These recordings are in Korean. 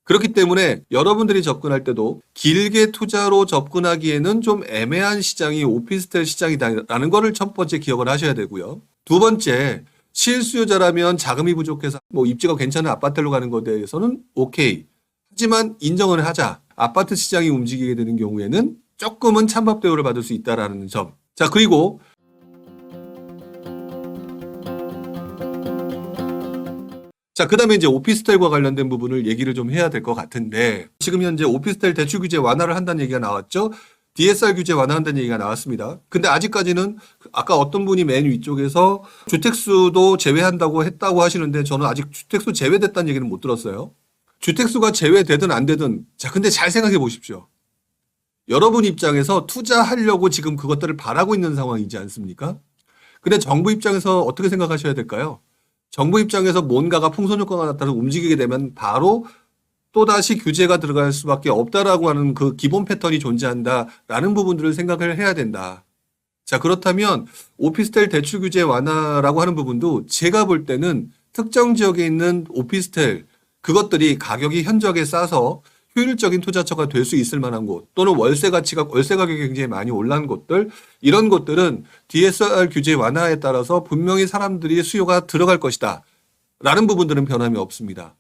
그렇기 때문에 여러분들이 접근할 때도 길게 투자로 접근하기에는 좀 애매한 시장이 오피스텔 시장이다라는 거를 첫 번째 기억을 하셔야 되고요. 두 번째, 실수요자라면 자금이 부족해서 뭐 입지가 괜찮은 아파트로 가는 것에 대해서는 오케이. 하지만 인정을 하자. 아파트 시장이 움직이게 되는 경우에는 조금은 찬밥 대우를 받을 수 있다라는 점. 자, 그리고 자, 그 다음에 이제 오피스텔과 관련된 부분을 얘기를 좀 해야 될 것 같은데, 지금 현재 오피스텔 대출 규제 완화를 한다는 얘기가 나왔죠? DSR 규제 완화한다는 얘기가 나왔습니다. 근데 아직까지는 아까 어떤 분이 맨 위쪽에서 주택수도 제외한다고 했다고 하시는데 저는 아직 주택수 제외됐다는 얘기는 못 들었어요. 주택수가 제외되든 안 되든, 자, 근데 잘 생각해 보십시오. 여러분 입장에서 투자하려고 지금 그것들을 바라고 있는 상황이지 않습니까? 근데 정부 입장에서 어떻게 생각하셔야 될까요? 정부 입장에서 뭔가가 풍선 효과가 나타나서 움직이게 되면 바로 또다시 규제가 들어갈 수밖에 없다라고 하는 그 기본 패턴이 존재한다라는 부분들을 생각을 해야 된다. 자, 그렇다면 오피스텔 대출 규제 완화라고 하는 부분도 제가 볼 때는 특정 지역에 있는 오피스텔 그것들이 가격이 현저하게 싸서 효율적인 투자처가 될 수 있을 만한 곳 또는 월세 가격이 굉장히 많이 올라간 곳들 이런 곳들은 DSR 규제 완화에 따라서 분명히 사람들이 수요가 들어갈 것이다 라는 부분들은 변함이 없습니다.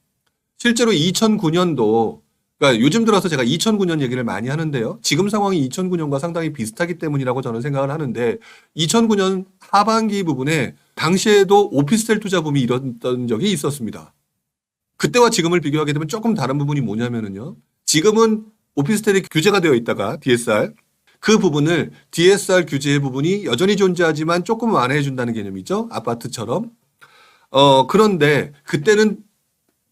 실제로 2009년도 그러니까 요즘 들어서 제가 2009년 얘기를 많이 하는데요. 지금 상황이 2009년과 상당히 비슷하기 때문이라고 저는 생각을 하는데 2009년 하반기 부분에 당시에도 오피스텔 투자 붐이 일었던 적이 있었습니다. 그때와 지금을 비교하게 되면 조금 다른 부분이 뭐냐면은요. 지금은 오피스텔이 규제가 되어 있다가 DSR 그 부분을 DSR 규제의 부분이 여전히 존재하지만 조금 완화해 준다는 개념이죠. 아파트처럼. 그런데 그때는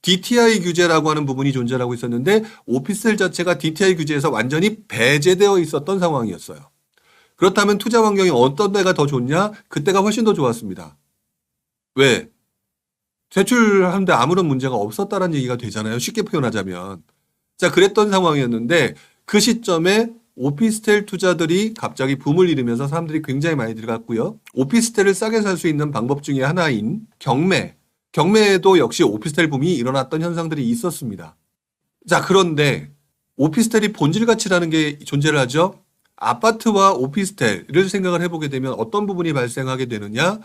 DTI 규제라고 하는 부분이 존재하고 있었는데 오피스텔 자체가 DTI 규제에서 완전히 배제되어 있었던 상황이었어요. 그렇다면 투자 환경이 어떤 데가 더 좋냐? 그때가 훨씬 더 좋았습니다. 왜? 대출하는데 아무런 문제가 없었다라는 얘기가 되잖아요. 쉽게 표현하자면. 자, 그랬던 상황이었는데 그 시점에 오피스텔 투자들이 갑자기 붐을 일으면서 사람들이 굉장히 많이 들어갔고요. 오피스텔을 싸게 살 수 있는 방법 중에 하나인 경매에도 역시 오피스텔 붐이 일어났던 현상들이 있었습니다. 자, 그런데 오피스텔이 본질 가치라는 게 존재를 하죠. 아파트와 오피스텔을 생각을 해보게 되면 어떤 부분이 발생하게 되느냐?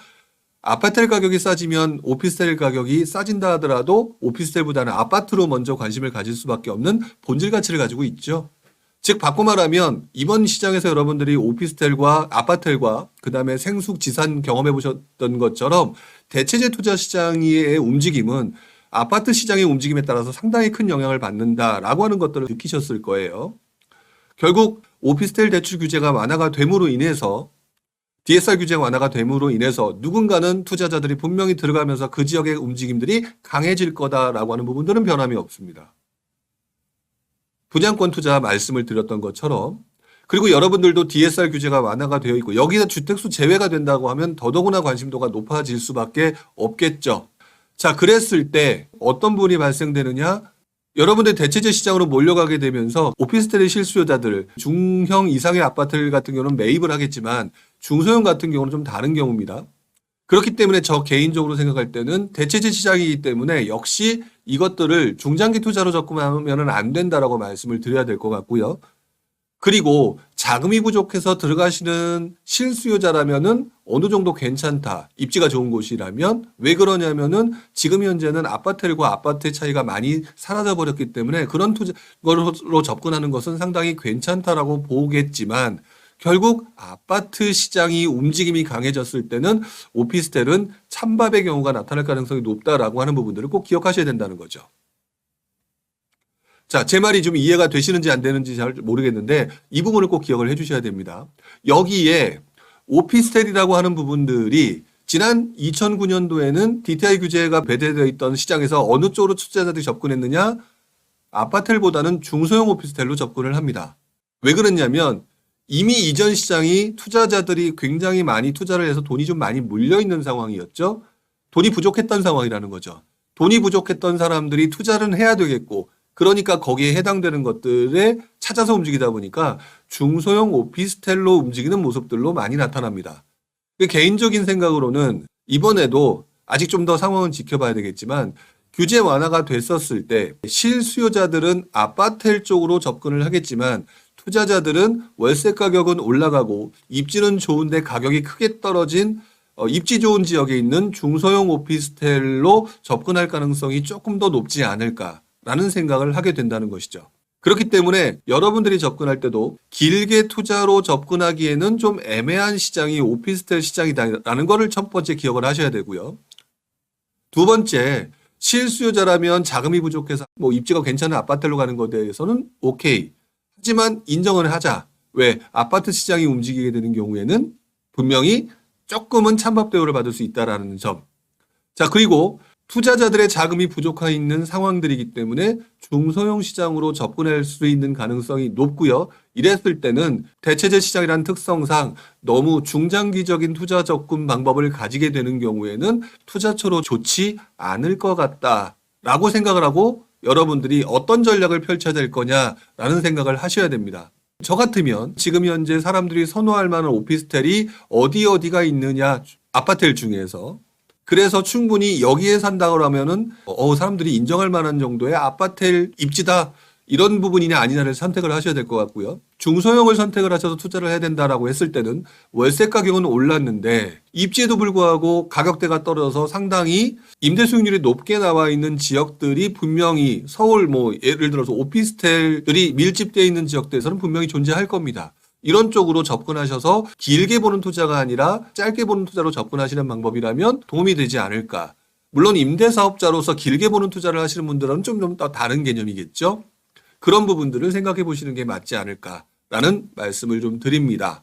아파트 가격이 싸지면 오피스텔 가격이 싸진다 하더라도 오피스텔보다는 아파트로 먼저 관심을 가질 수밖에 없는 본질 가치를 가지고 있죠. 즉 바꿔 말하면 이번 시장에서 여러분들이 오피스텔과 아파트과 그다음에 생숙 지산 경험해 보셨던 것처럼 대체재 투자 시장의 움직임은 아파트 시장의 움직임에 따라서 상당히 큰 영향을 받는다라고 하는 것들을 느끼셨을 거예요. 결국 오피스텔 대출 규제가 완화가 됨으로 인해서 DSR 규제 완화가 됨으로 인해서 누군가는 투자자들이 분명히 들어가면서 그 지역의 움직임들이 강해질 거다라고 하는 부분들은 변함이 없습니다. 분양권 투자 말씀을 드렸던 것처럼 그리고 여러분들도 DSR 규제가 완화가 되어 있고 여기서 주택수 제외가 된다고 하면 더더구나 관심도가 높아질 수밖에 없겠죠. 자, 그랬을 때 어떤 부분이 발생되느냐? 여러분들 대체재 시장으로 몰려가게 되면서 오피스텔의 실수요자들 중형 이상의 아파트 같은 경우는 매입을 하겠지만 중소형 같은 경우는 좀 다른 경우입니다. 그렇기 때문에 저 개인적으로 생각할 때는 대체재 시장이기 때문에 역시 이것들을 중장기 투자로 접근하면 안 된다라고 말씀을 드려야 될 것 같고요. 그리고 자금이 부족해서 들어가시는 실수요자라면은 어느 정도 괜찮다. 입지가 좋은 곳이라면 왜 그러냐면은 지금 현재는 아파트과 아파트의 차이가 많이 사라져 버렸기 때문에 그런 투자로 접근하는 것은 상당히 괜찮다라고 보겠지만 결국 아파트 시장이 움직임이 강해졌을 때는 오피스텔은 찬밥의 경우가 나타날 가능성이 높다라고 하는 부분들을 꼭 기억하셔야 된다는 거죠. 자, 제 말이 좀 이해가 되시는지 안 되는지 잘 모르겠는데 이 부분을 꼭 기억을 해 주셔야 됩니다. 여기에 오피스텔이라고 하는 부분들이 지난 2009년도에는 DTI 규제가 배제되어 있던 시장에서 어느 쪽으로 투자자들이 접근했느냐? 아파트보다는 중소형 오피스텔로 접근을 합니다. 왜 그랬냐면 이미 이전 시장이 투자자들이 굉장히 많이 투자를 해서 돈이 좀 많이 몰려있는 상황이었죠. 돈이 부족했던 상황이라는 거죠. 돈이 부족했던 사람들이 투자를 해야 되겠고 그러니까 거기에 해당되는 것들에 찾아서 움직이다 보니까 중소형 오피스텔로 움직이는 모습들로 많이 나타납니다. 개인적인 생각으로는 이번에도 아직 좀 더 상황은 지켜봐야 되겠지만 규제 완화가 됐었을 때 실수요자들은 아파텔 쪽으로 접근을 하겠지만 투자자들은 월세 가격은 올라가고 입지는 좋은데 가격이 크게 떨어진 입지 좋은 지역에 있는 중소형 오피스텔로 접근할 가능성이 조금 더 높지 않을까라는 생각을 하게 된다는 것이죠. 그렇기 때문에 여러분들이 접근할 때도 길게 투자로 접근하기에는 좀 애매한 시장이 오피스텔 시장이다라는 거를 첫 번째 기억을 하셔야 되고요. 두 번째, 실수요자라면 자금이 부족해서 입지가 괜찮은 아파트로 가는 것에 대해서는 오케이. 하지만 인정을 하자. 왜? 아파트 시장이 움직이게 되는 경우에는 분명히 조금은 찬밥 대우를 받을 수 있다라는 점. 자, 그리고 투자자들의 자금이 부족해 있는 상황들이기 때문에 중소형 시장으로 접근할 수 있는 가능성이 높고요. 이랬을 때는 대체재 시장이라는 특성상 너무 중장기적인 투자 접근 방법을 가지게 되는 경우에는 투자처로 좋지 않을 것 같다라고 생각을 하고 여러분들이 어떤 전략을 펼쳐야 될 거냐라는 생각을 하셔야 됩니다. 저 같으면 지금 현재 사람들이 선호할 만한 오피스텔이 어디가 있느냐, 아파트들 중에서. 그래서 충분히 여기에 산다고 하면은 사람들이 인정할 만한 정도의 아파트 입지다, 이런 부분이냐 아니냐를 선택을 하셔야 될 것 같고요. 중소형을 선택을 하셔서 투자를 해야 된다라고 했을 때는 월세 가격은 올랐는데 입지에도 불구하고 가격대가 떨어져서 상당히 임대 수익률이 높게 나와 있는 지역들이 분명히 서울 예를 들어서 오피스텔들이 밀집되어 있는 지역들에서는 분명히 존재할 겁니다. 이런 쪽으로 접근하셔서 길게 보는 투자가 아니라 짧게 보는 투자로 접근하시는 방법이라면 도움이 되지 않을까. 물론 임대사업자로서 길게 보는 투자를 하시는 분들은 좀 더 다른 개념이겠죠. 그런 부분들을 생각해 보시는 게 맞지 않을까라는 말씀을 좀 드립니다.